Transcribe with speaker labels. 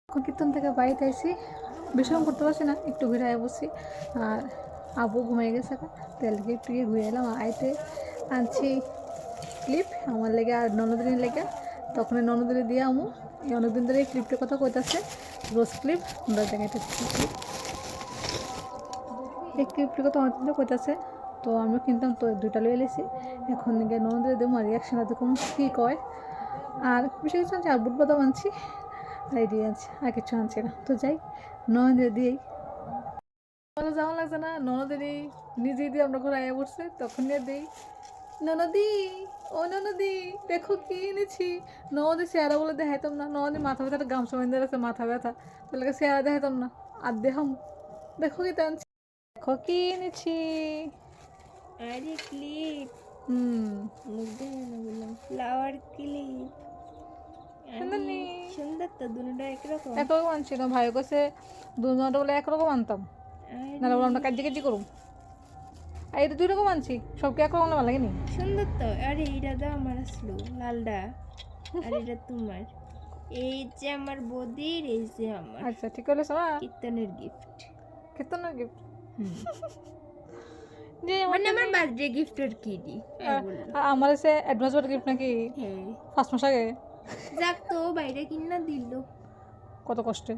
Speaker 1: এখন কীর্তন থেকে বাড়িতে আইসি, বেশি করতে পারছি না, একটু ঘুরে আয় বসছি। আর আবু ঘুমিয়ে গেছে, তেল একটু ঘুরে এলাম। আইতে আনছি ক্লিপ আমার লেগে আর ননদিনের লেগে, তখন ননদিনে দিয়ে আমু এই অনেকদিন ধরে এই ক্লিপটার কথা কইতাছে, রোজ ক্লিপ আমরা দেখাইতেছি ক্লিপ, এই ক্লিপটার কথা অনেকদিন ধরে কইতাছে। তো আমিও কিনতাম, তো দুইটা লয়ে এলেছি। এখন গিয়ে ননদিনে দেবো আর রিয়াকশন আছে কোন কী কয়। আর বেশি কিছু আনছি, আর বুট বাদাম আনছি, আর এদিকে আনছি, আর কিছু আনছি না। তো যাই ননদিনে দিয়েই, আমাদের যাওয়া লাগছে না, ননদিনী নিজেই দিয়ে আমরা ঘরে আয়া পড়ছে, তখন নিয়ে দিই ননদি, ও ননদি দেখো কি এনেছি। ননদি চেহারা বলে দেখাইতাম না, ননদি মাথা ব্যথা গামছা বেঁধে আছে, মাথা ব্যথা, তাহলে চেহারা দেখাইতাম না। আর দেখাম, দেখো কি টানছি, দেখো কি এনেছি।
Speaker 2: আরে ক্লিপ, মুখ দেখে না বললাম ফ্লাওয়ার ক্লিপ। সুন্দর তো, দুটোটা একরকম
Speaker 1: একরকম আনছি না, ভাই কাছে দুজনটা বলে একরকম আনতাম, নাহলে বলে আমরা কাজি কাজি করুম। আর এই তো দুই রকম আনছি, সব কি একরকম ভালো লাগেনি?
Speaker 2: সুন্দর তো। আরে এইটা তো আমার আসলো লালডা, আর এটা তোমার। এই যে আমার বদির, এই যে আমার।
Speaker 1: আচ্ছা ঠিক হলো সোনা,
Speaker 2: কীর্তনের গিফট।
Speaker 1: কীর্তনের গিফট,
Speaker 2: মানে আমার বার্থডে গিফটের কি দি
Speaker 1: আমার এসে অ্যাডভান্স গিফট নাকি?
Speaker 2: হ্যাঁ
Speaker 1: 5 মাস আগে,
Speaker 2: যাক তো বাইরে কিনা দিল
Speaker 1: কত কষ্টে।